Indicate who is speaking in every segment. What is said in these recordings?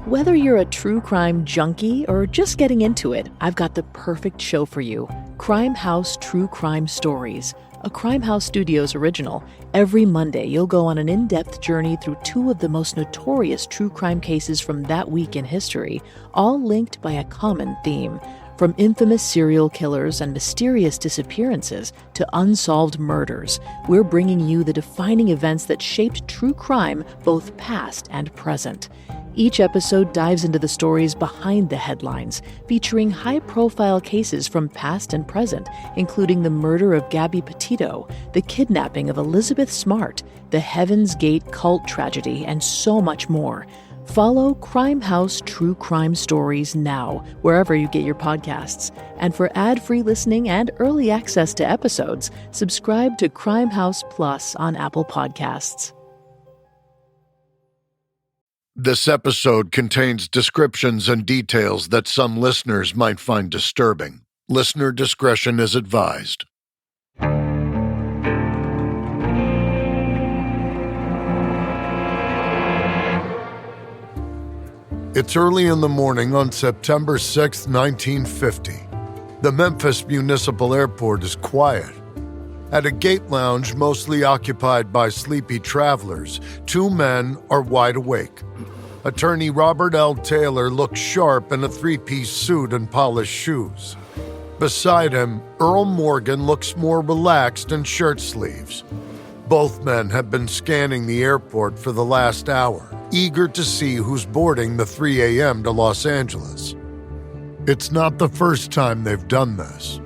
Speaker 1: Whether you're a true crime junkie or just getting into it, I've got the perfect show for you. Crime House True Crime Stories, a Crime House Studios original. Every Monday, you'll go on an in-depth journey through two of the most notorious true crime cases from that week in history, all linked by a common theme. From infamous serial killers and mysterious disappearances to unsolved murders, we're bringing you the defining events that shaped true crime, both past and present. Each episode dives into the stories behind the headlines, featuring high-profile cases from past and present, including the murder of Gabby Petito, the kidnapping of Elizabeth Smart, the Heaven's Gate cult tragedy, and so much more. Follow Crime House True Crime Stories now, wherever you get your podcasts. And for ad-free listening and early access to episodes, subscribe to Crime House Plus on Apple Podcasts.
Speaker 2: This episode contains descriptions and details that some listeners might find disturbing. Listener discretion is advised. It's early in the morning on September 6, 1950. The Memphis Municipal Airport is quiet. At a gate lounge mostly occupied by sleepy travelers, two men are wide awake. Attorney Robert L. Taylor looks sharp in a three-piece suit and polished shoes. Beside him, Earl Morgan looks more relaxed in shirt sleeves. Both men have been scanning the airport for the last hour, eager to see who's boarding the 3 a.m. to Los Angeles. It's not the first time they've done this.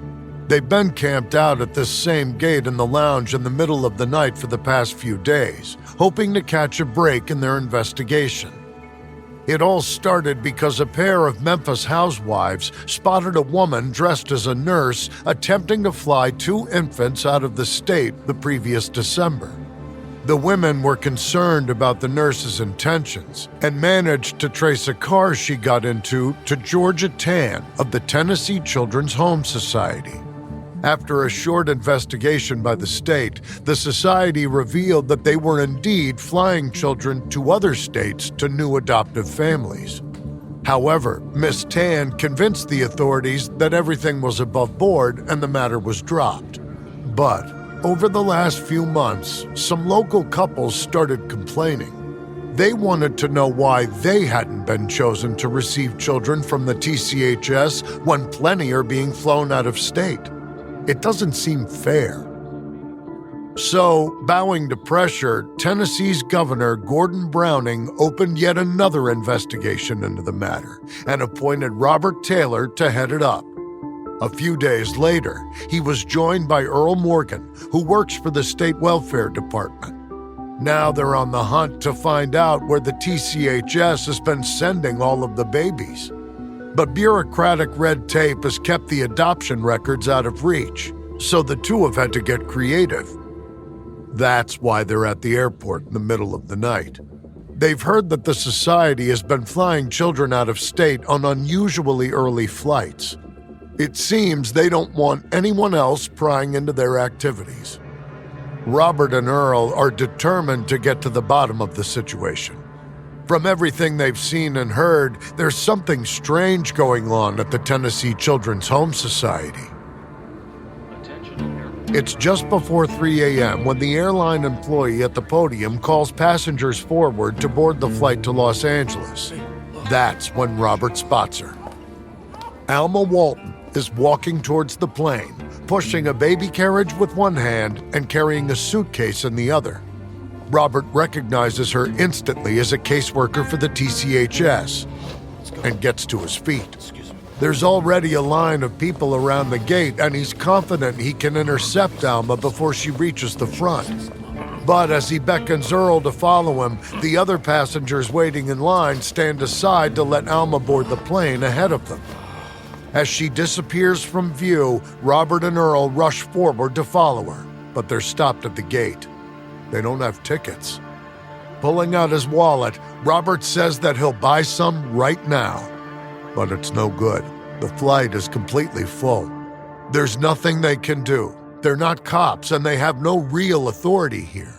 Speaker 2: They've been camped out at this same gate in the lounge in the middle of the night for the past few days, hoping to catch a break in their investigation. It all started because a pair of Memphis housewives spotted a woman dressed as a nurse attempting to fly two infants out of the state the previous December. The women were concerned about the nurse's intentions and managed to trace a car she got into to Georgia Tann of the Tennessee Children's Home Society. After a short investigation by the state, the society revealed that they were indeed flying children to other states to new adoptive families. However, Miss Tann convinced the authorities that everything was above board and the matter was dropped. But over the last few months, some local couples started complaining. They wanted to know why they hadn't been chosen to receive children from the TCHS when plenty are being flown out of state. It doesn't seem fair. So, bowing to pressure, Tennessee's Governor Gordon Browning opened yet another investigation into the matter and appointed Robert Taylor to head it up. A few days later, he was joined by Earl Morgan, who works for the State Welfare Department. Now they're on the hunt to find out where the TCHS has been sending all of the babies. But bureaucratic red tape has kept the adoption records out of reach, so the two have had to get creative. That's why they're at the airport in the middle of the night. They've heard that the society has been flying children out of state on unusually early flights. It seems they don't want anyone else prying into their activities. Robert and Earl are determined to get to the bottom of the situation. From everything they've seen and heard, there's something strange going on at the Tennessee Children's Home Society. It's just before 3 a.m. when the airline employee at the podium calls passengers forward to board the flight to Los Angeles. That's when Robert spots her. Alma Walton is walking towards the plane, pushing a baby carriage with one hand and carrying a suitcase in the other. Robert recognizes her instantly as a caseworker for the TCHS and gets to his feet. There's already a line of people around the gate, and he's confident he can intercept Alma before she reaches the front. But as he beckons Earl to follow him, the other passengers waiting in line stand aside to let Alma board the plane ahead of them. As she disappears from view, Robert and Earl rush forward to follow her, but they're stopped at the gate. They don't have tickets. Pulling out his wallet, Robert says that he'll buy some right now. But it's no good. The flight is completely full. There's nothing they can do. They're not cops and they have no real authority here.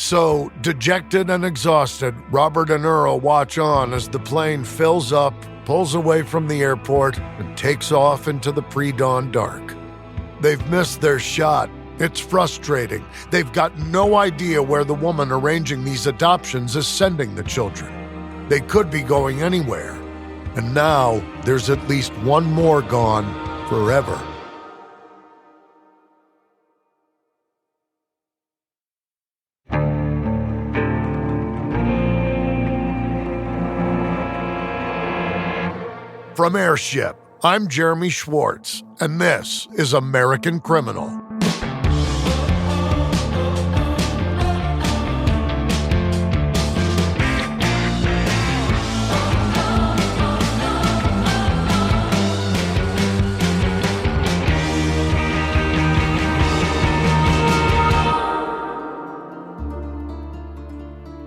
Speaker 2: So, dejected and exhausted, Robert and Earl watch on as the plane fills up, pulls away from the airport, and takes off into the pre-dawn dark. They've missed their shot. It's frustrating. They've got no idea where the woman arranging these adoptions is sending the children. They could be going anywhere. And now, there's at least one more gone forever. From Airship, I'm Jeremy Schwartz, and this is American Criminal.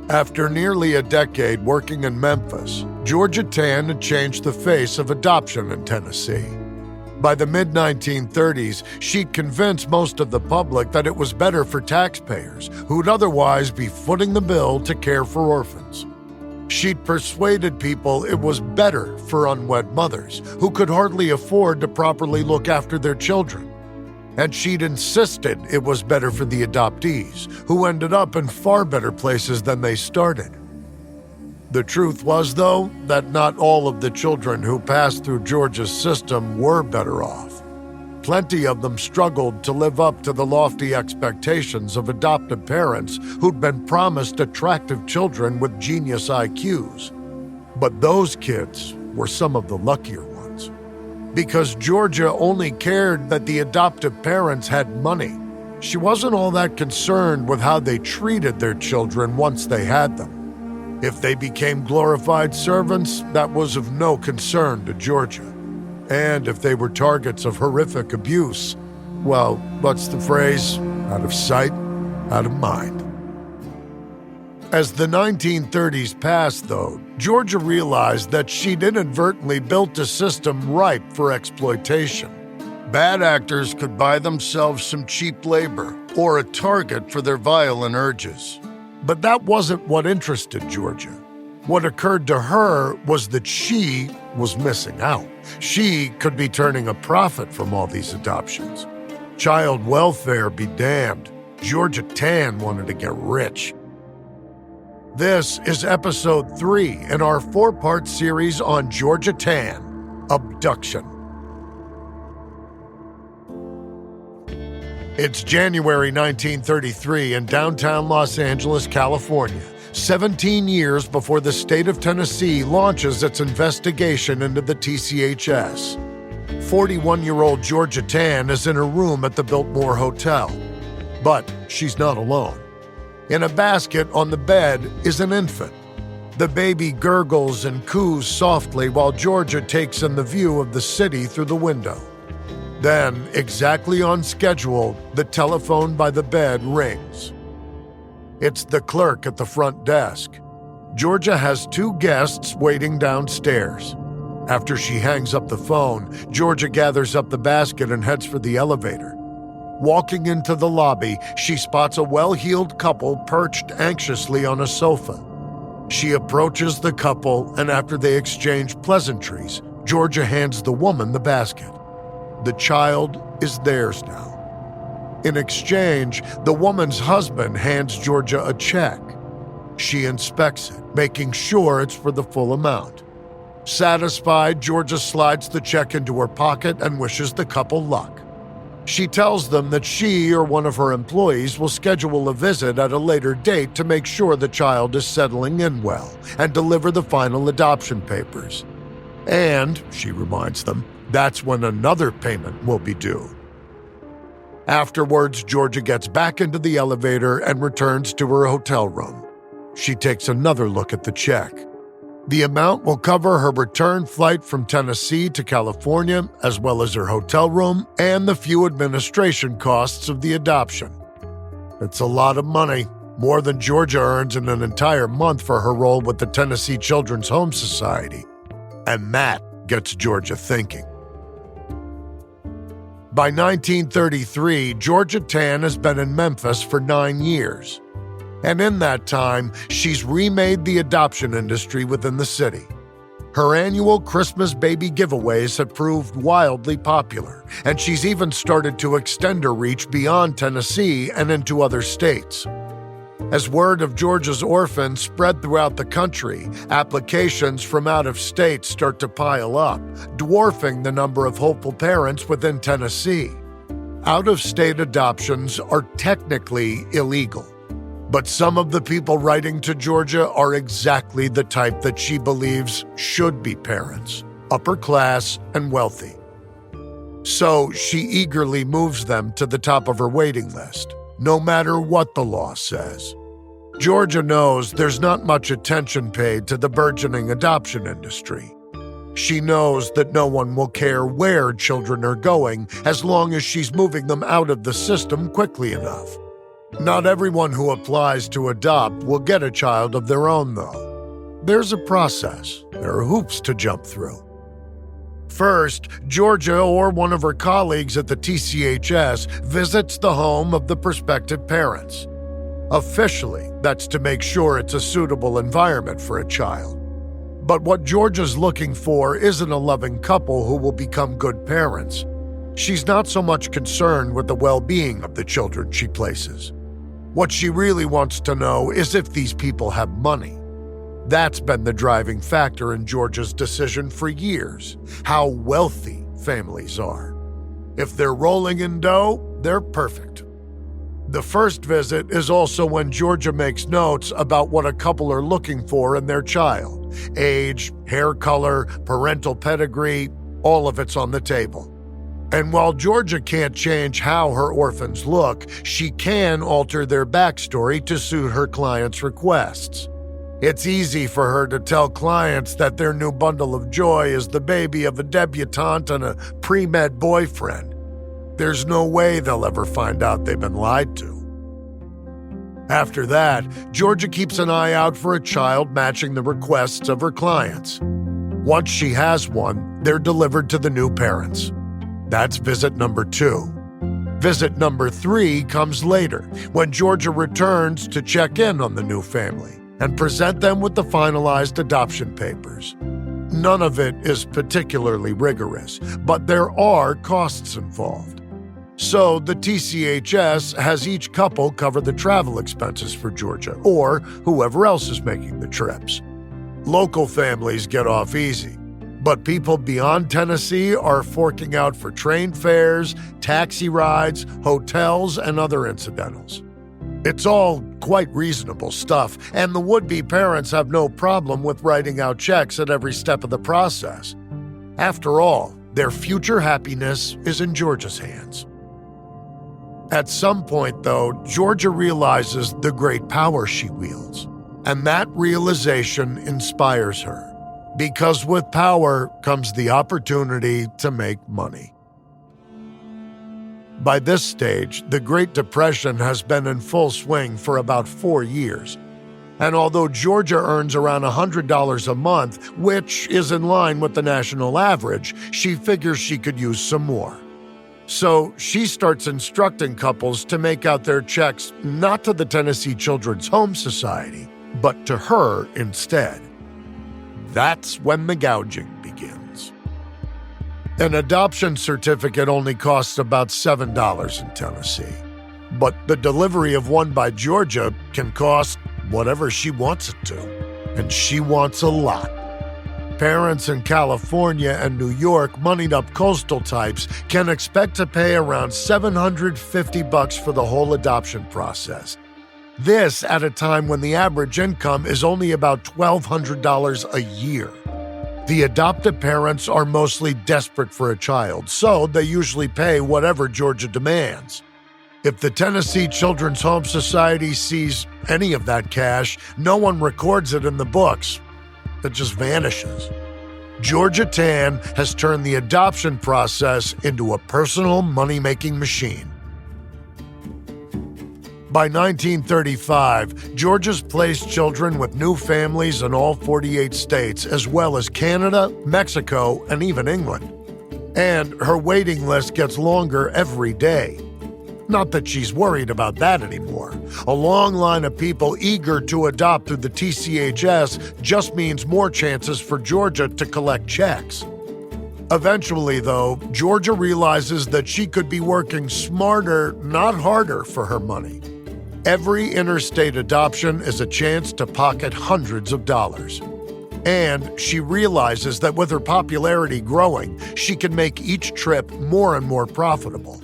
Speaker 2: After nearly a decade working in Memphis, Georgia Tann had changed the face of adoption in Tennessee. By the mid-1930s, she'd convinced most of the public that it was better for taxpayers, who'd otherwise be footing the bill to care for orphans. She'd persuaded people it was better for unwed mothers, who could hardly afford to properly look after their children. And she'd insisted it was better for the adoptees, who ended up in far better places than they started. The truth was, though, that not all of the children who passed through Georgia's system were better off. Plenty of them struggled to live up to the lofty expectations of adoptive parents who'd been promised attractive children with genius IQs. But those kids were some of the luckier ones. Because Georgia only cared that the adoptive parents had money. She wasn't all that concerned with how they treated their children once they had them. If they became glorified servants, that was of no concern to Georgia. And if they were targets of horrific abuse, well, what's the phrase? Out of sight, out of mind. As the 1930s passed, though, Georgia realized that she'd inadvertently built a system ripe for exploitation. Bad actors could buy themselves some cheap labor or a target for their violent urges. But that wasn't what interested Georgia. What occurred to her was that she was missing out. She could be turning a profit from all these adoptions. Child welfare be damned. Georgia Tann wanted to get rich. This is episode 3 in our 4-part series on Georgia Tann, Abduction. It's January 1933 in downtown Los Angeles, California, 17 years before the state of Tennessee launches its investigation into the TCHS. 41-year-old Georgia Tann is in her room at the Biltmore Hotel. But she's not alone. In a basket on the bed is an infant. The baby gurgles and coos softly while Georgia takes in the view of the city through the window. Then, exactly on schedule, the telephone by the bed rings. It's the clerk at the front desk. Georgia has 2 guests waiting downstairs. After she hangs up the phone, Georgia gathers up the basket and heads for the elevator. Walking into the lobby, she spots a well-heeled couple perched anxiously on a sofa. She approaches the couple, and after they exchange pleasantries, Georgia hands the woman the basket. The child is theirs now. In exchange, the woman's husband hands Georgia a check. She inspects it, making sure it's for the full amount. Satisfied, Georgia slides the check into her pocket and wishes the couple luck. She tells them that she or one of her employees will schedule a visit at a later date to make sure the child is settling in well and deliver the final adoption papers. And, she reminds them, that's when another payment will be due. Afterwards, Georgia gets back into the elevator and returns to her hotel room. She takes another look at the check. The amount will cover her return flight from Tennessee to California, as well as her hotel room and the few administration costs of the adoption. It's a lot of money, more than Georgia earns in an entire month for her role with the Tennessee Children's Home Society. And that gets Georgia thinking. By 1933, Georgia Tann has been in Memphis for 9 years. And in that time, she's remade the adoption industry within the city. Her annual Christmas baby giveaways have proved wildly popular, and she's even started to extend her reach beyond Tennessee and into other states. As word of Georgia's orphans spread throughout the country, applications from out of state start to pile up, dwarfing the number of hopeful parents within Tennessee. Out-of-state adoptions are technically illegal, but some of the people writing to Georgia are exactly the type that she believes should be parents, upper class and wealthy. So she eagerly moves them to the top of her waiting list, no matter what the law says. Georgia knows there's not much attention paid to the burgeoning adoption industry. She knows that no one will care where children are going as long as she's moving them out of the system quickly enough. Not everyone who applies to adopt will get a child of their own, though. There's a process. There are hoops to jump through. First, Georgia or one of her colleagues at the TCHS visits the home of the prospective parents. Officially, that's to make sure it's a suitable environment for a child. But what Georgia's looking for isn't a loving couple who will become good parents. She's not so much concerned with the well-being of the children she places. What she really wants to know is if these people have money. That's been the driving factor in Georgia's decision for years, how wealthy families are. If they're rolling in dough, they're perfect. The first visit is also when Georgia makes notes about what a couple are looking for in their child. Age, hair color, parental pedigree, all of it's on the table. And while Georgia can't change how her orphans look, she can alter their backstory to suit her clients' requests. It's easy for her to tell clients that their new bundle of joy is the baby of a debutante and a pre-med boyfriend. There's no way they'll ever find out they've been lied to. After that, Georgia keeps an eye out for a child matching the requests of her clients. Once she has one, they're delivered to the new parents. That's visit number 2. Visit number 3 comes later, when Georgia returns to check in on the new family and present them with the finalized adoption papers. None of it is particularly rigorous, but there are costs involved. So the TCHS has each couple cover the travel expenses for Georgia, or whoever else is making the trips. Local families get off easy, but people beyond Tennessee are forking out for train fares, taxi rides, hotels, and other incidentals. It's all quite reasonable stuff, and the would-be parents have no problem with writing out checks at every step of the process. After all, their future happiness is in Georgia's hands. At some point, though, Georgia realizes the great power she wields, and that realization inspires her, because with power comes the opportunity to make money. By this stage, the Great Depression has been in full swing for about 4 years. And although Georgia earns around $100 a month, which is in line with the national average, she figures she could use some more. So she starts instructing couples to make out their checks not to the Tennessee Children's Home Society, but to her instead. That's when the gouging begins. An adoption certificate only costs about $7 in Tennessee, but the delivery of one by Georgia can cost whatever she wants it to, and she wants a lot. Parents in California and New York, moneyed-up coastal types, can expect to pay around $750 for the whole adoption process. This at a time when the average income is only about $1,200 a year. The adoptive parents are mostly desperate for a child, so they usually pay whatever Georgia demands. If the Tennessee Children's Home Society sees any of that cash, no one records it in the books. It just vanishes. Georgia Tann has turned the adoption process into a personal money-making machine. By 1935, Georgia's placed children with new families in all 48 states, as well as Canada, Mexico, and even England. And her waiting list gets longer every day. Not that she's worried about that anymore. A long line of people eager to adopt through the TCHS just means more chances for Georgia to collect checks. Eventually, though, Georgia realizes that she could be working smarter, not harder, for her money. Every interstate adoption is a chance to pocket hundreds of dollars. And she realizes that with her popularity growing, she can make each trip more and more profitable.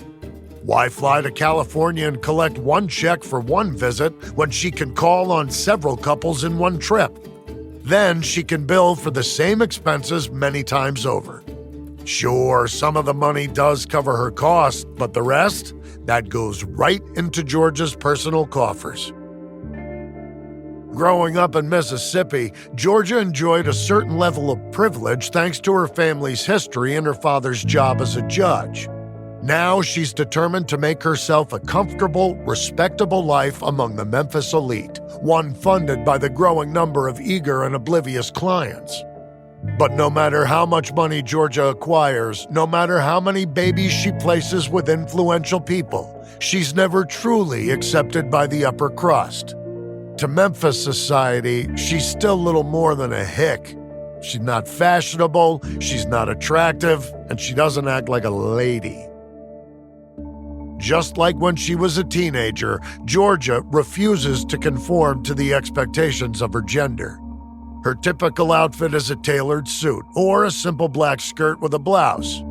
Speaker 2: Why fly to California and collect one check for one visit when she can call on several couples in one trip? Then she can bill for the same expenses many times over. Sure, some of the money does cover her costs, but the rest, that goes right into Georgia's personal coffers. Growing up in Mississippi, Georgia enjoyed a certain level of privilege thanks to her family's history and her father's job as a judge. Now she's determined to make herself a comfortable, respectable life among the Memphis elite, one funded by the growing number of eager and oblivious clients. But no matter how much money Georgia acquires, no matter how many babies she places with influential people, she's never truly accepted by the upper crust. To Memphis society, she's still little more than a hick. She's not fashionable, she's not attractive, and she doesn't act like a lady. Just like when she was a teenager, Georgia refuses to conform to the expectations of her gender. Her typical outfit is a tailored suit or a simple black skirt with a blouse.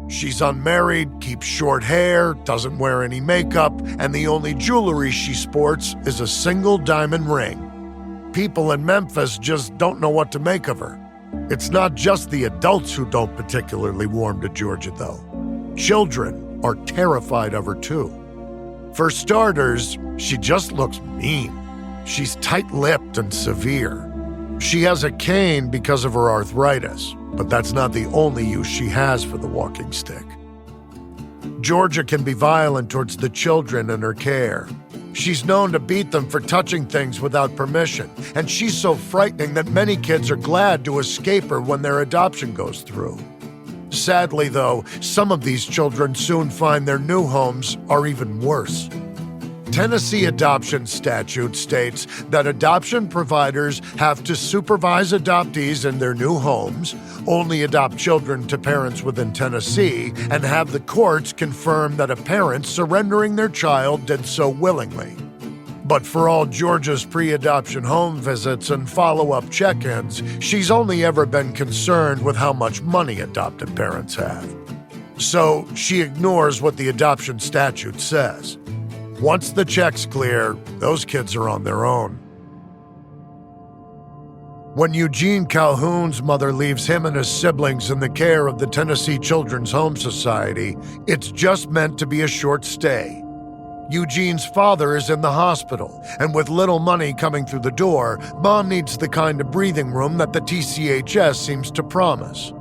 Speaker 2: She's unmarried, keeps short hair, doesn't wear any makeup, and the only jewelry she sports is a single diamond ring. People in Memphis just don't know what to make of her. It's not just the adults who don't particularly warm to Georgia, though. Children are terrified of her, too. For starters, she just looks mean. She's tight-lipped and severe. She has a cane because of her arthritis, but that's not the only use she has for the walking stick. Georgia can be violent towards the children in her care. She's known to beat them for touching things without permission, and she's so frightening that many kids are glad to escape her when their adoption goes through. Sadly, though, some of these children soon find their new homes are even worse. Tennessee adoption statute states that adoption providers have to supervise adoptees in their new homes, only adopt children to parents within Tennessee, and have the courts confirm that a parent surrendering their child did so willingly. But for all Georgia's pre-adoption home visits and follow-up check-ins, she's only ever been concerned with how much money adopted parents have. So she ignores what the adoption statute says. Once the check's clear, those kids are on their own. When Eugene Calhoun's mother leaves him and his siblings in the care of the Tennessee Children's Home Society, it's just meant to be a short stay. Eugene's father is in the hospital, and with little money coming through the door, Mom needs the kind of breathing room that the TCHS seems to promise.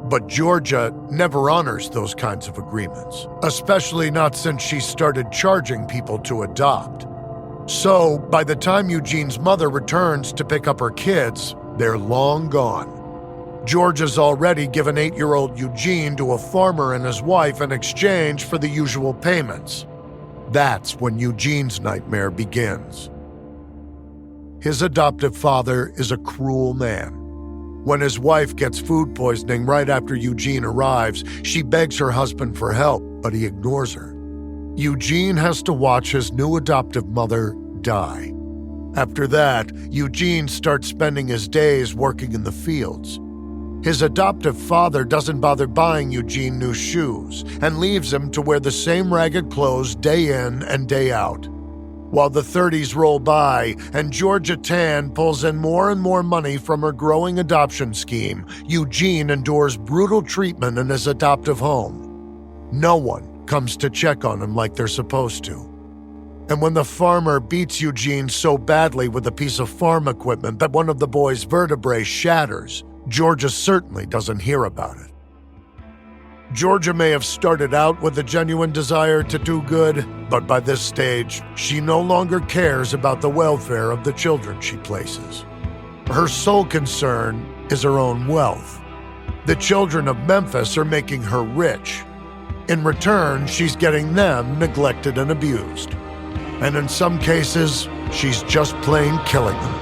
Speaker 2: But Georgia never honors those kinds of agreements, especially not since she started charging people to adopt. So, by the time Eugene's mother returns to pick up her kids, they're long gone. Georgia's already given 8-year-old Eugene to a farmer and his wife in exchange for the usual payments. That's when Eugene's nightmare begins. His adoptive father is a cruel man. When his wife gets food poisoning right after Eugene arrives, she begs her husband for help, but he ignores her. Eugene has to watch his new adoptive mother die. After that, Eugene starts spending his days working in the fields. His adoptive father doesn't bother buying Eugene new shoes and leaves him to wear the same ragged clothes day in and day out. While the 30s roll by and Georgia Tann pulls in more and more money from her growing adoption scheme, Eugene endures brutal treatment in his adoptive home. No one comes to check on him like they're supposed to. And when the farmer beats Eugene so badly with a piece of farm equipment that one of the boy's vertebrae shatters, Georgia certainly doesn't hear about it. Georgia may have started out with a genuine desire to do good, but by this stage, she no longer cares about the welfare of the children she places. Her sole concern is her own wealth. The children of Memphis are making her rich. In return, she's getting them neglected and abused. And in some cases, she's just plain killing them.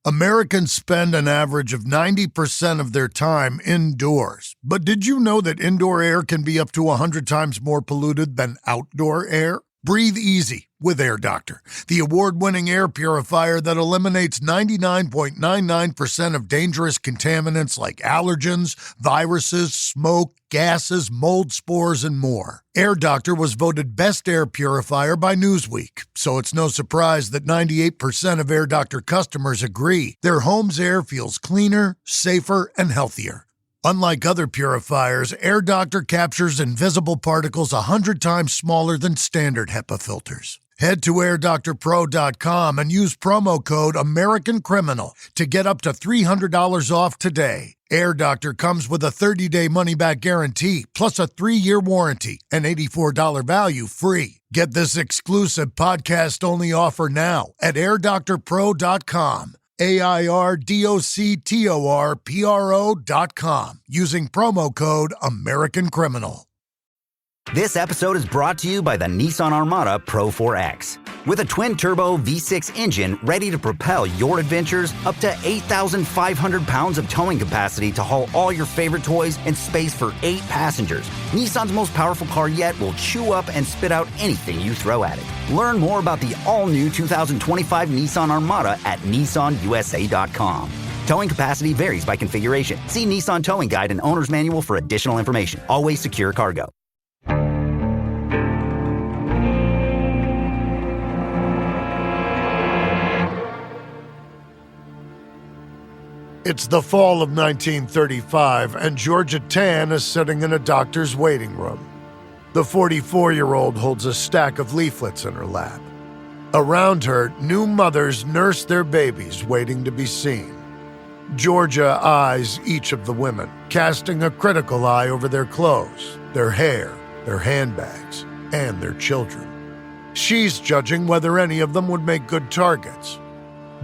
Speaker 2: Americans spend an average of 90% of their time indoors. But did you know that indoor air can be up to 100 times more polluted than outdoor air? Breathe easy with Air Doctor, the award-winning air purifier that eliminates 99.99% of dangerous contaminants like allergens, viruses, smoke, gases, mold spores, and more. Air Doctor was voted Best Air Purifier by Newsweek, so it's no surprise that 98% of Air Doctor customers agree their home's air feels cleaner, safer, and healthier. Unlike other purifiers, Air Doctor captures invisible particles 100 times smaller than standard HEPA filters. Head to airdoctorpro.com and use promo code AmericanCriminal to get up to $300 off today. Air Doctor comes with a 30-day money-back guarantee, plus a 3-year warranty, and $84 value free. Get this exclusive podcast-only offer now at airdoctorpro.com. airdoctorpro.com using promo code AmericanCriminal.
Speaker 3: This episode is brought to you by the Nissan Armada Pro 4X. With a twin-turbo V6 engine ready to propel your adventures, up to 8,500 pounds of towing capacity to haul all your favorite toys and space for 8 passengers, Nissan's most powerful car yet will chew up and spit out anything you throw at it. Learn more about the all-new 2025 Nissan Armada at nissanusa.com. Towing capacity varies by configuration. See Nissan Towing Guide and Owner's Manual for additional information. Always secure cargo.
Speaker 2: It's the fall of 1935, and Georgia Tann is sitting in a doctor's waiting room. The 44-year-old holds a stack of leaflets in her lap. Around her, new mothers nurse their babies waiting to be seen. Georgia eyes each of the women, casting a critical eye over their clothes, their hair, their handbags, and their children. She's judging whether any of them would make good targets.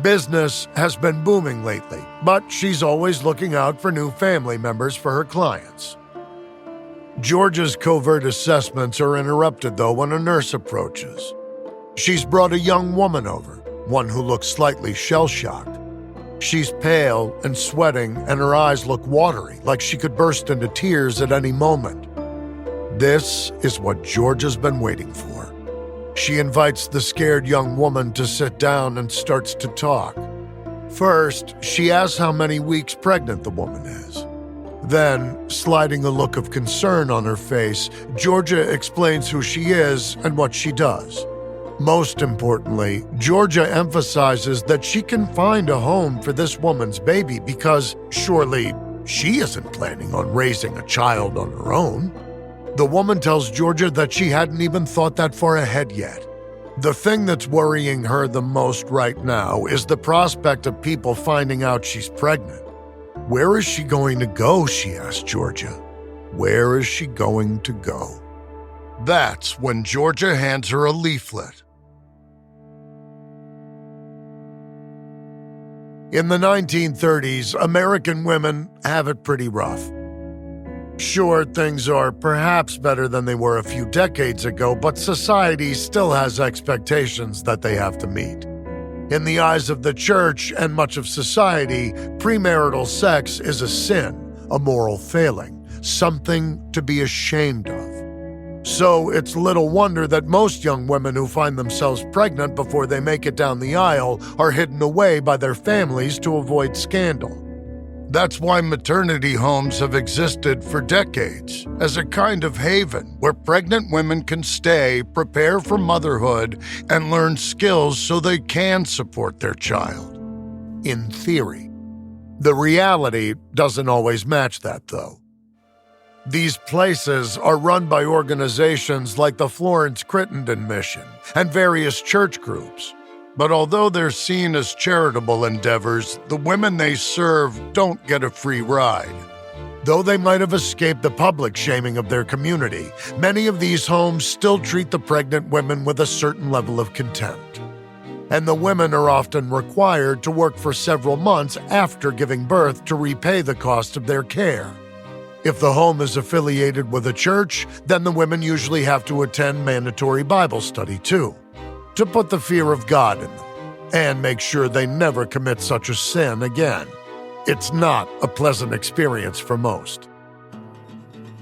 Speaker 2: Business has been booming lately, but she's always looking out for new family members for her clients. Georgia's covert assessments are interrupted, though, when a nurse approaches. She's brought a young woman over, one who looks slightly shell-shocked. She's pale and sweating, and her eyes look watery, like she could burst into tears at any moment. This is what Georgia's been waiting for. She invites the scared young woman to sit down and starts to talk. First, she asks how many weeks pregnant the woman is. Then, sliding a look of concern on her face, Georgia explains who she is and what she does. Most importantly, Georgia emphasizes that she can find a home for this woman's baby because surely she isn't planning on raising a child on her own. The woman tells Georgia that she hadn't even thought that far ahead yet. The thing that's worrying her the most right now is the prospect of people finding out she's pregnant. Where is she going to go, she asks Georgia. Where is she going to go? That's when Georgia hands her a leaflet. In the 1930s, American women have it pretty rough. Sure, things are perhaps better than they were a few decades ago, but society still has expectations that they have to meet. In the eyes of the church and much of society, premarital sex is a sin, a moral failing, something to be ashamed of. So it's little wonder that most young women who find themselves pregnant before they make it down the aisle are hidden away by their families to avoid scandal. That's why maternity homes have existed for decades, as a kind of haven where pregnant women can stay, prepare for motherhood, and learn skills so they can support their child. In theory. The reality doesn't always match that, though. These places are run by organizations like the Florence Crittenden Mission and various church groups. But although they're seen as charitable endeavors, the women they serve don't get a free ride. Though they might have escaped the public shaming of their community, many of these homes still treat the pregnant women with a certain level of contempt. and the women are often required to work for several months after giving birth to repay the cost of their care. If the home is affiliated with a church, then the women usually have to attend mandatory Bible study too, to put the fear of God in them and make sure they never commit such a sin again. It's not a pleasant experience for most.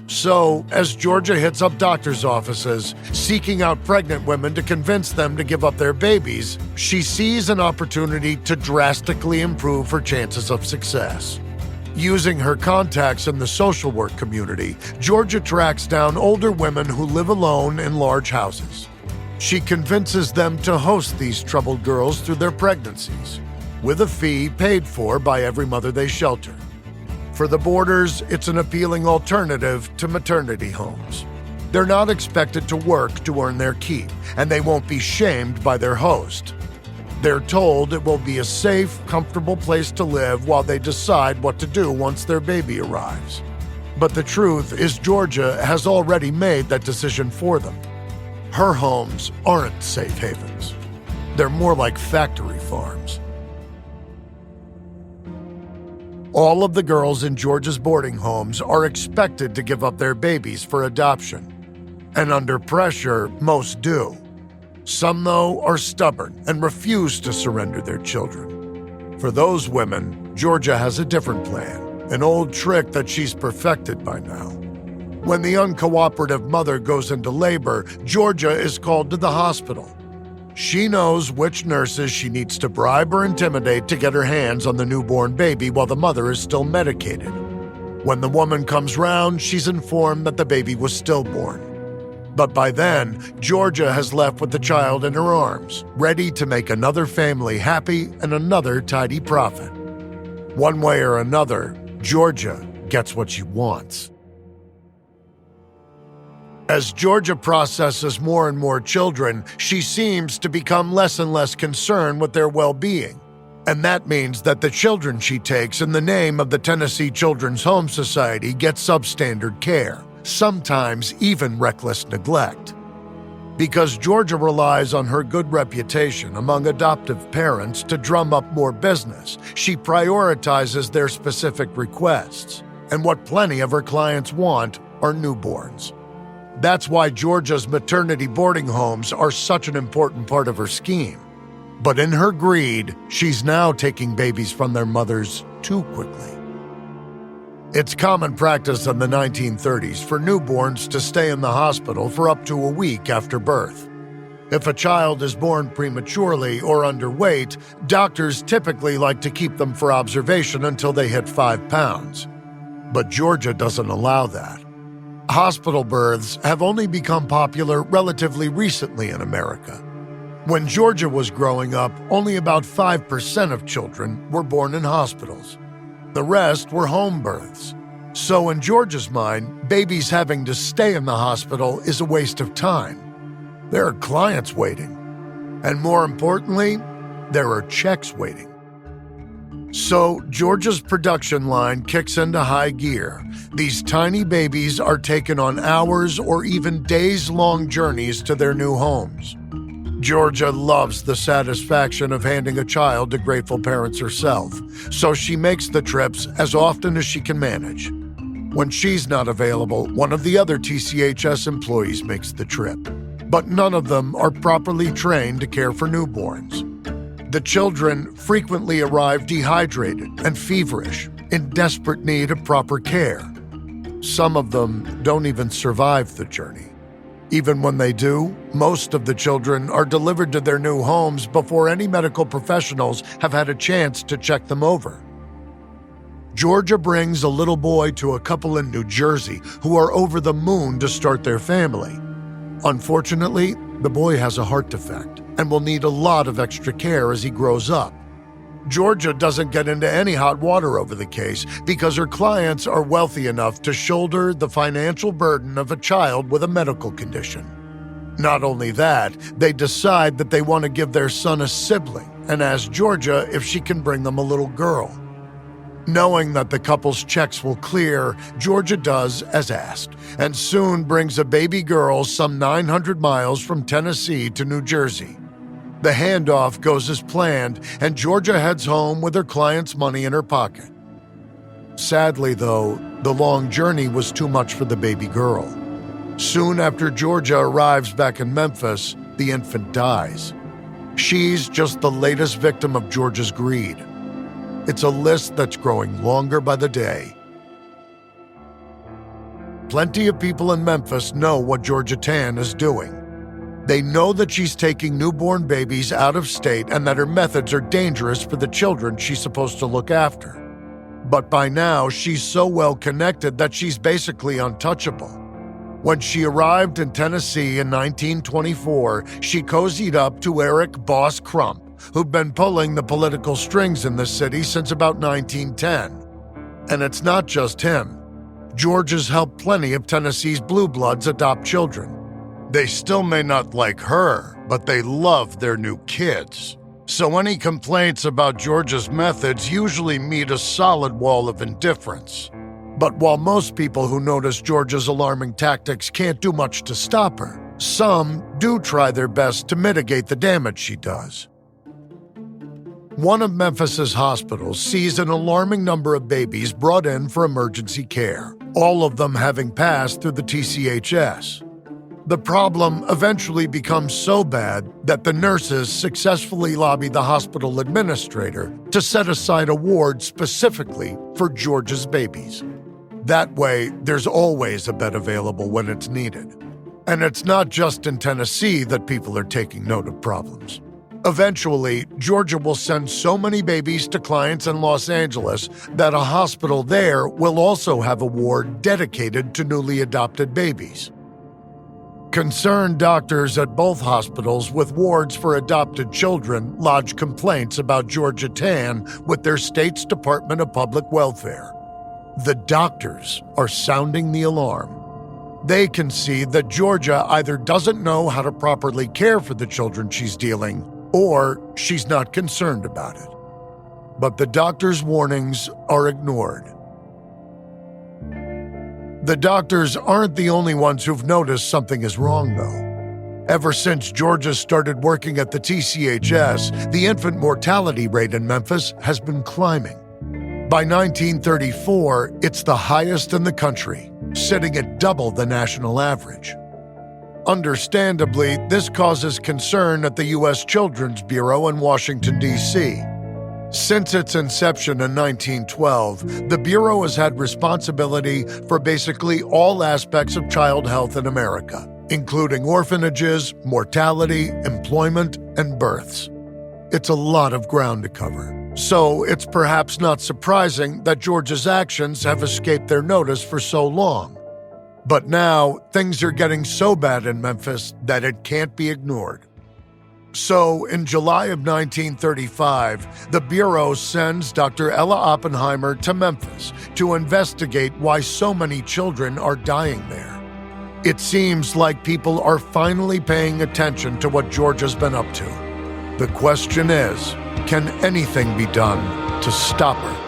Speaker 2: So, as Georgia hits up doctors' offices, seeking out pregnant women to convince them to give up their babies, she sees an opportunity to drastically improve her chances of success. Using her contacts in the social work community, Georgia tracks down older women who live alone in large houses. She convinces them to host these troubled girls through their pregnancies, with a fee paid for by every mother they shelter. For the boarders, it's an appealing alternative to maternity homes. They're not expected to work to earn their keep, and they won't be shamed by their host. They're told it will be a safe, comfortable place to live while they decide what to do once their baby arrives. But the truth is Georgia has already made that decision for them. Her homes aren't safe havens. They're more like factory farms. All of the girls in Georgia's boarding homes are expected to give up their babies for adoption. And under pressure, most do. Some, though, are stubborn and refuse to surrender their children. For those women, Georgia has a different plan, an old trick that she's perfected by now. When the uncooperative mother goes into labor, Georgia is called to the hospital. She knows which nurses she needs to bribe or intimidate to get her hands on the newborn baby while the mother is still medicated. When the woman comes round, she's informed that the baby was stillborn. But by then, Georgia has left with the child in her arms, ready to make another family happy and another tidy profit. One way or another, Georgia gets what she wants. As Georgia processes more and more children, she seems to become less and less concerned with their well-being. And that means that the children she takes in the name of the Tennessee Children's Home Society get substandard care, sometimes even reckless neglect. Because Georgia relies on her good reputation among adoptive parents to drum up more business, she prioritizes their specific requests. And what plenty of her clients want are newborns. That's why Georgia's maternity boarding homes are such an important part of her scheme. But in her greed, she's now taking babies from their mothers too quickly. It's common practice in the 1930s for newborns to stay in the hospital for up to a week after birth. If a child is born prematurely or underweight, doctors typically like to keep them for observation until they hit 5 pounds. But Georgia doesn't allow that. Hospital births have only become popular relatively recently in America. When Georgia was growing up, only about 5% of children were born in hospitals. The rest were home births. So in Georgia's mind, babies having to stay in the hospital is a waste of time. There are clients waiting. And more importantly, there are checks waiting. So Georgia's production line kicks into high gear. These tiny babies are taken on hours or even days-long journeys to their new homes. Georgia loves the satisfaction of handing a child to grateful parents herself, so she makes the trips as often as she can manage. When she's not available, one of the other TCHS employees makes the trip. But none of them are properly trained to care for newborns. The children frequently arrive dehydrated and feverish, in desperate need of proper care. Some of them don't even survive the journey. Even when they do, most of the children are delivered to their new homes before any medical professionals have had a chance to check them over. Georgia brings a little boy to a couple in New Jersey who are over the moon to start their family. Unfortunately, the boy has a heart defect and will need a lot of extra care as he grows up. Georgia doesn't get into any hot water over the case because her clients are wealthy enough to shoulder the financial burden of a child with a medical condition. Not only that, they decide that they want to give their son a sibling and ask Georgia if she can bring them a little girl. Knowing that the couple's checks will clear, Georgia does as asked, and soon brings a baby girl some 900 miles from Tennessee to New Jersey. The handoff goes as planned, and Georgia heads home with her client's money in her pocket. Sadly, though, the long journey was too much for the baby girl. Soon after Georgia arrives back in Memphis, the infant dies. She's just the latest victim of Georgia's greed. It's a list that's growing longer by the day. Plenty of people in Memphis know what Georgia Tann is doing. They know that she's taking newborn babies out of state and that her methods are dangerous for the children she's supposed to look after. But by now, she's so well connected that she's basically untouchable. When she arrived in Tennessee in 1924, she cozied up to Eric Boss Crump, who'd been pulling the political strings in the city since about 1910. And it's not just him. Georgia's helped plenty of Tennessee's blue bloods adopt children. They still may not like her, but they love their new kids. So any complaints about Georgia's methods usually meet a solid wall of indifference. But while most people who notice Georgia's alarming tactics can't do much to stop her, some do try their best to mitigate the damage she does. One of Memphis's hospitals sees an alarming number of babies brought in for emergency care, all of them having passed through the TCHS. The problem eventually becomes so bad that the nurses successfully lobby the hospital administrator to set aside a ward specifically for Georgia's babies. That way, there's always a bed available when it's needed. And it's not just in Tennessee that people are taking note of problems. Eventually, Georgia will send so many babies to clients in Los Angeles that a hospital there will also have a ward dedicated to newly adopted babies. Concerned doctors at both hospitals with wards for adopted children lodge complaints about Georgia Tann with their state's Department of Public Welfare. The doctors are sounding the alarm. They can see that Georgia either doesn't know how to properly care for the children she's dealing, or she's not concerned about it. But the doctors' warnings are ignored. The doctors aren't the only ones who've noticed something is wrong, though. Ever since Georgia started working at the TCHS, the infant mortality rate in Memphis has been climbing. By 1934, it's the highest in the country, sitting at double the national average. Understandably, this causes concern at the U.S. Children's Bureau in Washington, D.C. Since its inception in 1912, the Bureau has had responsibility for basically all aspects of child health in America, including orphanages, mortality, employment, and births. It's a lot of ground to cover, so it's perhaps not surprising that Georgia's actions have escaped their notice for so long. But now, things are getting so bad in Memphis that it can't be ignored. So, in July of 1935, the Bureau sends Dr. Ella Oppenheimer to Memphis to investigate why so many children are dying there. It seems like people are finally paying attention to what Georgia's been up to. The question is, can anything be done to stop her?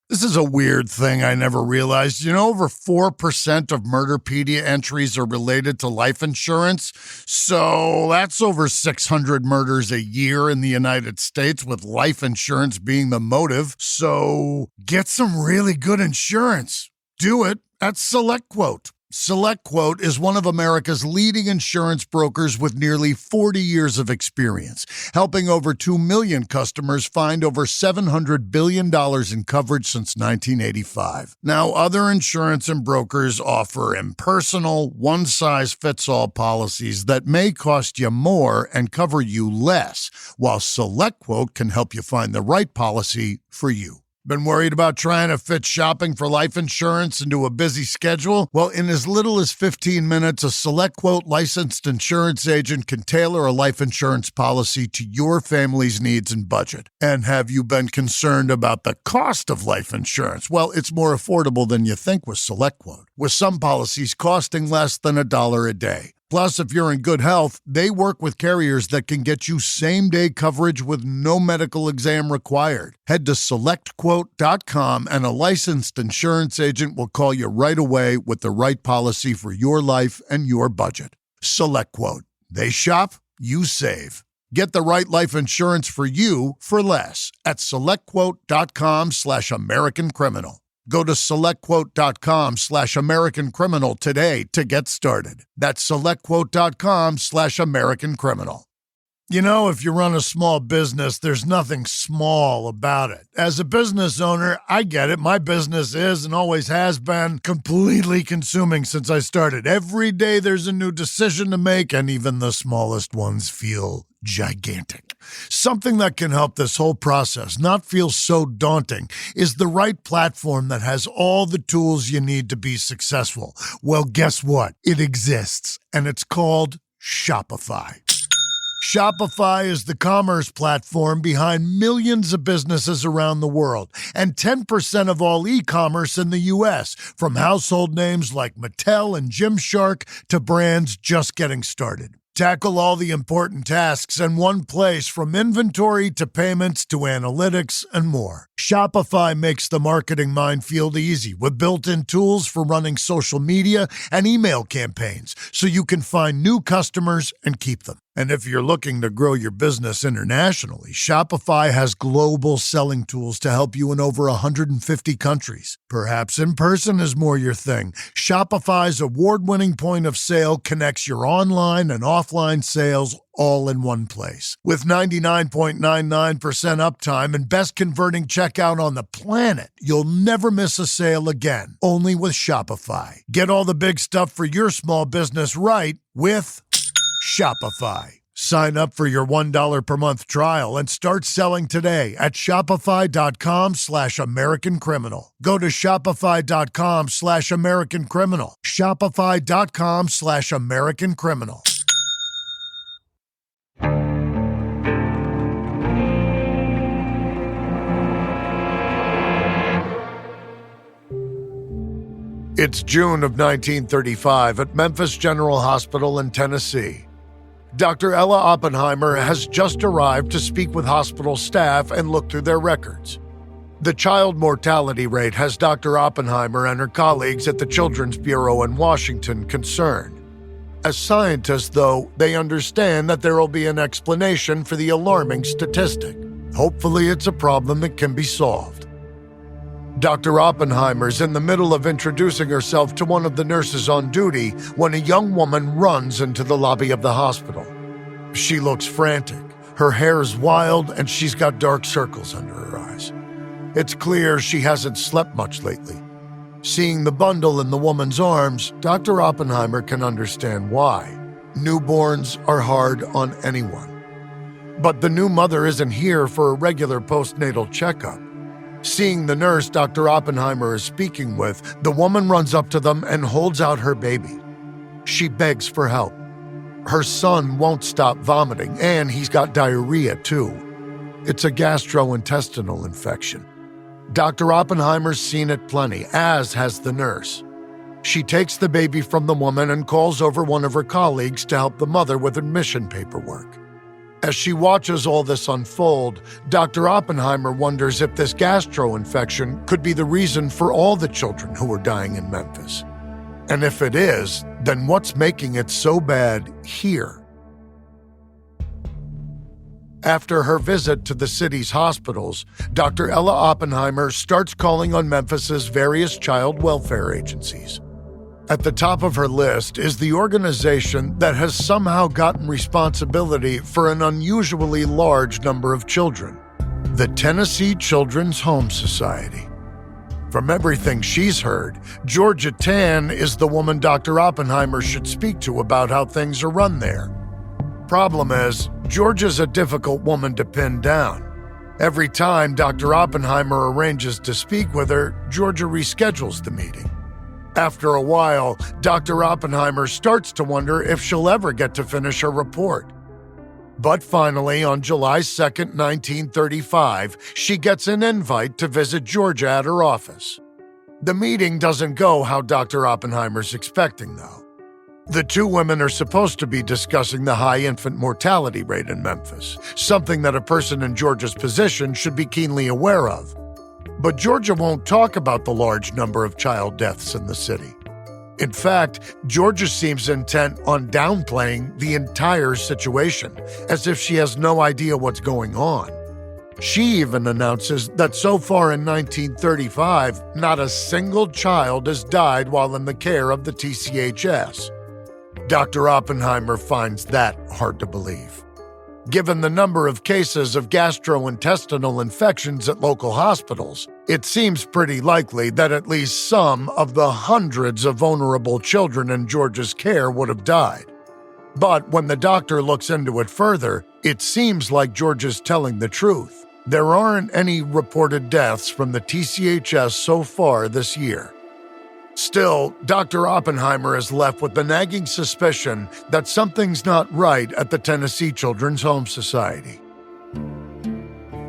Speaker 4: This is a weird thing I never realized. Over 4% of Murderpedia entries are related to life insurance. So that's over 600 murders a year in the United States, with life insurance being the motive. So get some really good insurance. Do it at SelectQuote. SelectQuote is one of America's leading insurance brokers with nearly 40 years of experience, helping over 2 million customers find over $700 billion in coverage since 1985. Now, other insurance and brokers offer impersonal, one-size-fits-all policies that may cost you more and cover you less, while SelectQuote can help you find the right policy for you. Been worried about trying to fit shopping for life insurance into a busy schedule? Well, in as little as 15 minutes, a SelectQuote licensed insurance agent can tailor a life insurance policy to your family's needs and budget. And have you been concerned about the cost of life insurance? Well, it's more affordable than you think with SelectQuote, with some policies costing less than $1 a day. Plus, if you're in good health, they work with carriers that can get you same-day coverage with no medical exam required. Head to SelectQuote.com and a licensed insurance agent will call you right away with the right policy for your life and your budget. SelectQuote. They shop, you save. Get the right life insurance for you for less at SelectQuote.com/American Criminal. Go to SelectQuote.com/American Criminal today to get started. That's SelectQuote.com/American Criminal. You know, if you run a small business, there's nothing small about it. As a business owner, I get it. My business is and always has been completely consuming since I started. Every day there's a new decision to make, and even the smallest ones feel gigantic. Something that can help this whole process not feel so daunting is the right platform that has all the tools you need to be successful. Well, guess what? It exists, and it's called Shopify. Shopify is the commerce platform behind millions of businesses around the world and 10% of all e-commerce in the U.S., from household names like Mattel and Gymshark to brands just getting started. Tackle all the important tasks in one place, from inventory to payments to analytics and more. Shopify makes the marketing minefield easy with built-in tools for running social media and email campaigns so you can find new customers and keep them. And if you're looking to grow your business internationally, Shopify has global selling tools to help you in over 150 countries. Perhaps in person is more your thing. Shopify's award-winning point of sale connects your online and offline sales all in one place. With 99.99% uptime and best converting checkout on the planet, you'll never miss a sale again. Only with Shopify. Get all the big stuff for your small business right with Shopify. Sign up for your $1 per month trial and start selling today at shopify.com/American Criminal. Go to shopify.com/American Criminal. Shopify.com/American Criminal.
Speaker 2: It's June of 1935 at Memphis General Hospital in Tennessee. Dr. Ella Oppenheimer has just arrived to speak with hospital staff and look through their records. The child mortality rate has Dr. Oppenheimer and her colleagues at the Children's Bureau in Washington concerned. As scientists, though, they understand that there will be an explanation for the alarming statistic. Hopefully, it's a problem that can be solved. Dr. Oppenheimer's in the middle of introducing herself to one of the nurses on duty when a young woman runs into the lobby of the hospital. She looks frantic. Her hair's wild and she's got dark circles under her eyes. It's clear she hasn't slept much lately. Seeing the bundle in the woman's arms, Dr. Oppenheimer can understand why. Newborns are hard on anyone. But the new mother isn't here for a regular postnatal checkup. Seeing the nurse Dr. Oppenheimer is speaking with, the woman runs up to them and holds out her baby. She begs for help. Her son won't stop vomiting, and he's got diarrhea too. It's a gastrointestinal infection. Dr. Oppenheimer's seen it plenty, as has the nurse. She takes the baby from the woman and calls over one of her colleagues to help the mother with admission paperwork. As she watches all this unfold, Dr. Oppenheimer wonders if this gastroinfection could be the reason for all the children who are dying in Memphis. And if it is, then what's making it so bad here? After her visit to the city's hospitals, Dr. Ella Oppenheimer starts calling on Memphis's various child welfare agencies. At the top of her list is the organization that has somehow gotten responsibility for an unusually large number of children, the Tennessee Children's Home Society. From everything she's heard, Georgia Tann is the woman Dr. Oppenheimer should speak to about how things are run there. Problem is, Georgia's a difficult woman to pin down. Every time Dr. Oppenheimer arranges to speak with her, Georgia reschedules the meeting. After a while, Dr. Oppenheimer starts to wonder if she'll ever get to finish her report. But finally, on July 2nd, 1935, she gets an invite to visit Georgia at her office. The meeting doesn't go how Dr. Oppenheimer's expecting, though. The two women are supposed to be discussing the high infant mortality rate in Memphis, something that a person in Georgia's position should be keenly aware of. But Georgia won't talk about the large number of child deaths in the city. In fact, Georgia seems intent on downplaying the entire situation, as if she has no idea what's going on. She even announces that so far in 1935, not a single child has died while in the care of the TCHS. Dr. Oppenheimer finds that hard to believe. Given the number of cases of gastrointestinal infections at local hospitals, it seems pretty likely that at least some of the hundreds of vulnerable children in Georgia's care would have died. But when the doctor looks into it further, it seems like Georgia's telling the truth. There aren't any reported deaths from the TCHS so far this year. Still, Dr. Oppenheimer is left with the nagging suspicion that something's not right at the Tennessee Children's Home Society.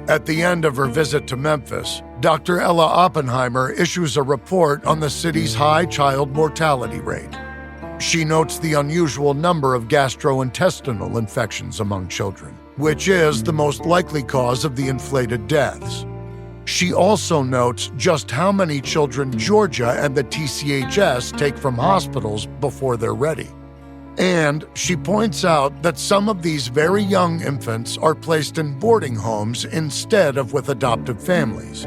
Speaker 2: At the end of her visit to Memphis, Dr. Ella Oppenheimer issues a report on the city's high child mortality rate. She notes the unusual number of gastrointestinal infections among children, which is the most likely cause of the inflated deaths. She also notes just how many children Georgia and the TCHS take from hospitals before they're ready. And she points out that some of these very young infants are placed in boarding homes instead of with adoptive families.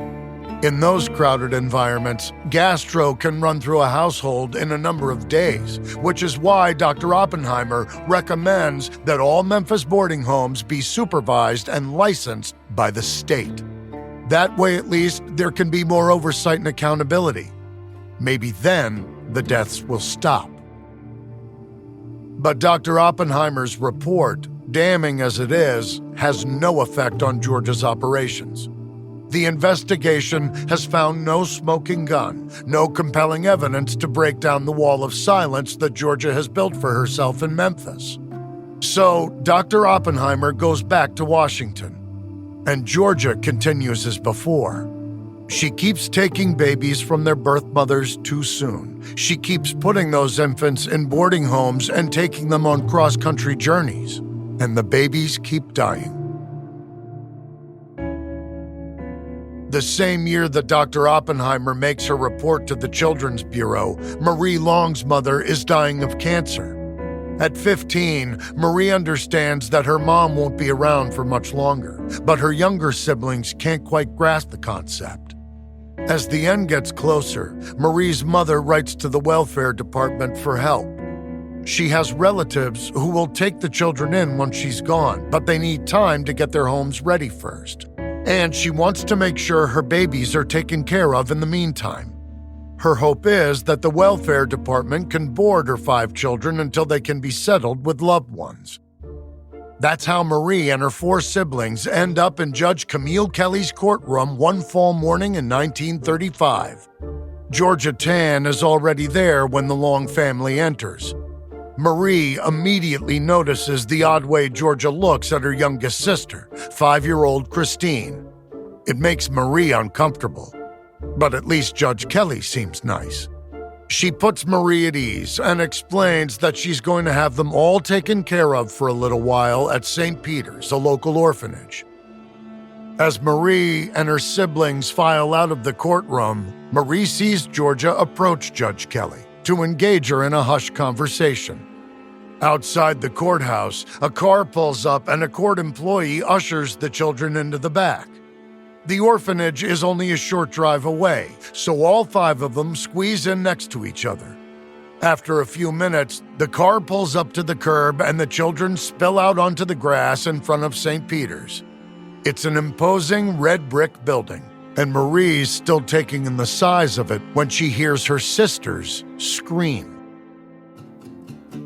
Speaker 2: In those crowded environments, gastro can run through a household in a number of days, which is why Dr. Oppenheimer recommends that all Memphis boarding homes be supervised and licensed by the state. That way, at least, there can be more oversight and accountability. Maybe then the deaths will stop. But Dr. Oppenheimer's report, damning as it is, has no effect on Georgia's operations. The investigation has found no smoking gun, no compelling evidence to break down the wall of silence that Georgia has built for herself in Memphis. So Dr. Oppenheimer goes back to Washington. And Georgia continues as before. She keeps taking babies from their birth mothers too soon. She keeps putting those infants in boarding homes and taking them on cross-country journeys. And the babies keep dying. The same year that Dr. Oppenheimer makes her report to the Children's Bureau, Marie Long's mother is dying of cancer. At 15, Marie understands that her mom won't be around for much longer, but her younger siblings can't quite grasp the concept. As the end gets closer, Marie's mother writes to the welfare department for help. She has relatives who will take the children in once she's gone, but they need time to get their homes ready first. And she wants to make sure her babies are taken care of in the meantime. Her hope is that the welfare department can board her 5 children until they can be settled with loved ones. That's how Marie and her 4 siblings end up in Judge Camille Kelly's courtroom one fall morning in 1935. Georgia Tann is already there when the Long family enters. Marie immediately notices the odd way Georgia looks at her youngest sister, 5-year-old Christine. It makes Marie uncomfortable. But at least Judge Kelly seems nice. She puts Marie at ease and explains that she's going to have them all taken care of for a little while at St. Peter's, a local orphanage. As Marie and her siblings file out of the courtroom, Marie sees Georgia approach Judge Kelly to engage her in a hushed conversation. Outside the courthouse, a car pulls up and a court employee ushers the children into the back. The orphanage is only a short drive away, so all 5 of them squeeze in next to each other. After a few minutes, the car pulls up to the curb and the children spill out onto the grass in front of St. Peter's. It's an imposing red brick building, and Marie's still taking in the size of it when she hears her sisters scream.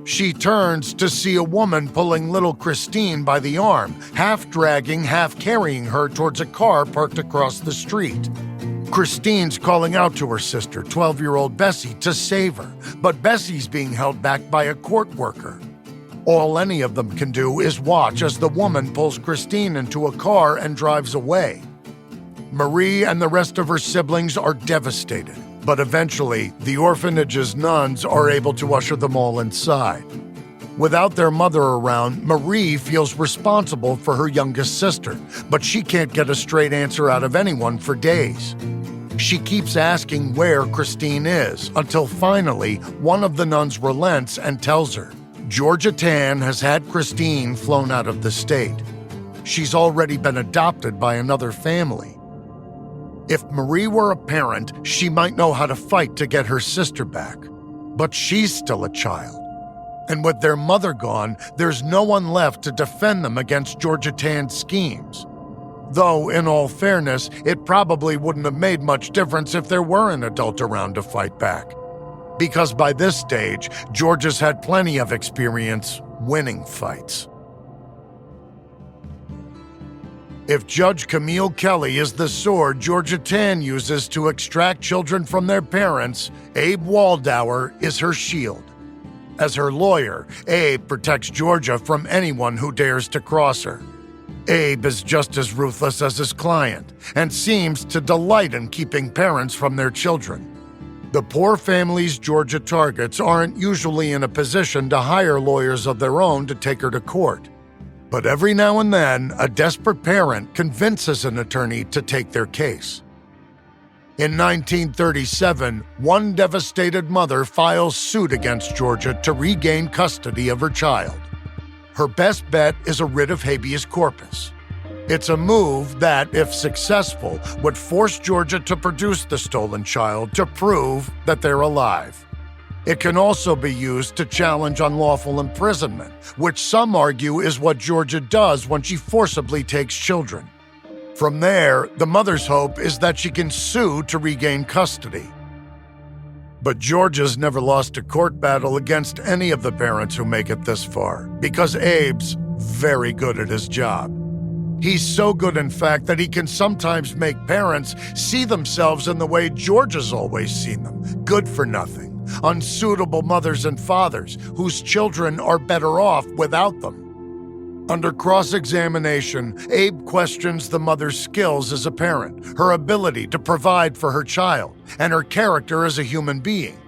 Speaker 2: She turns to see a woman pulling little Christine by the arm, half dragging, half carrying her towards a car parked across the street. Christine's calling out to her sister, 12-year-old Bessie, to save her, but Bessie's being held back by a court worker. All any of them can do is watch as the woman pulls Christine into a car and drives away. Marie and the rest of her siblings are devastated. But eventually, the orphanage's nuns are able to usher them all inside. Without their mother around, Marie feels responsible for her youngest sister, but she can't get a straight answer out of anyone for days. She keeps asking where Christine is, until finally, one of the nuns relents and tells her Georgia Tann has had Christine flown out of the state. She's already been adopted by another family. If Marie were a parent, she might know how to fight to get her sister back. But she's still a child. And with their mother gone, there's no one left to defend them against Georgia Tann's schemes. Though, in all fairness, it probably wouldn't have made much difference if there were an adult around to fight back. Because by this stage, Georgia's had plenty of experience winning fights. If Judge Camille Kelly is the sword Georgia Tann uses to extract children from their parents, Abe Waldauer is her shield. As her lawyer, Abe protects Georgia from anyone who dares to cross her. Abe is just as ruthless as his client and seems to delight in keeping parents from their children. The poor families Georgia targets aren't usually in a position to hire lawyers of their own to take her to court. But every now and then, a desperate parent convinces an attorney to take their case. In 1937, one devastated mother files suit against Georgia to regain custody of her child. Her best bet is a writ of habeas corpus. It's a move that, if successful, would force Georgia to produce the stolen child to prove that they're alive. It can also be used to challenge unlawful imprisonment, which some argue is what Georgia does when she forcibly takes children. From there, the mother's hope is that she can sue to regain custody. But Georgia's never lost a court battle against any of the parents who make it this far, because Abe's very good at his job. He's so good, in fact, that he can sometimes make parents see themselves in the way Georgia's always seen them, good for nothing, unsuitable mothers and fathers whose children are better off without them. Under cross-examination, Abe questions the mother's skills as a parent, her ability to provide for her child, and her character as a human being.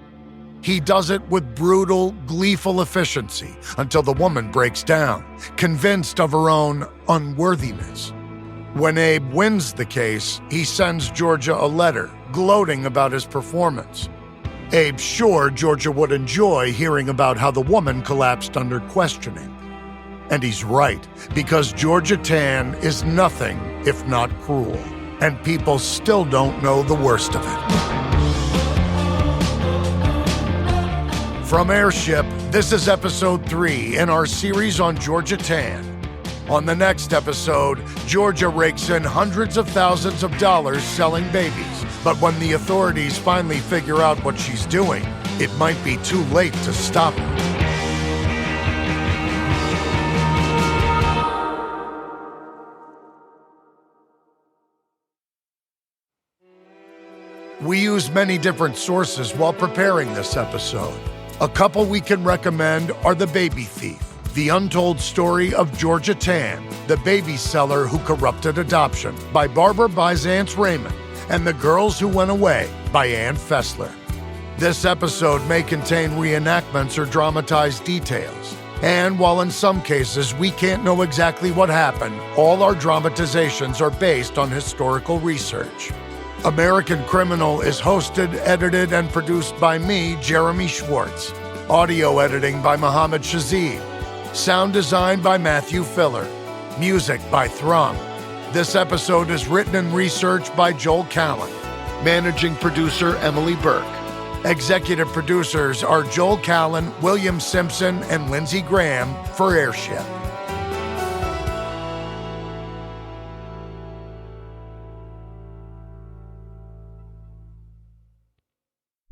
Speaker 2: He does it with brutal, gleeful efficiency until the woman breaks down, convinced of her own unworthiness. When Abe wins the case, he sends Georgia a letter, gloating about his performance. Abe's sure Georgia would enjoy hearing about how the woman collapsed under questioning. And he's right, because Georgia Tann is nothing if not cruel, and people still don't know the worst of it. From Airship, this is episode 3 in our series on Georgia Tann. On the next episode, Georgia rakes in hundreds of thousands of dollars selling babies, but when the authorities finally figure out what she's doing, it might be too late to stop her. We use many different sources while preparing this episode. A couple we can recommend are The Baby Thief, The Untold Story of Georgia Tann, the baby seller who corrupted adoption, by Barbara Byzance Raymond, and The Girls Who Went Away by Ann Fessler. This episode may contain reenactments or dramatized details. And while in some cases we can't know exactly what happened, all our dramatizations are based on historical research. American Criminal is hosted, edited, and produced by me, Jeremy Schwartz. Audio editing by Mohammed Shazid. Sound design by Matthew Filler. Music by Thrum. This episode is written and researched by Joel Callan. Managing producer Emily Burke. Executive producers are Joel Callan, William Simpson, and Lindsey Graham for Airship.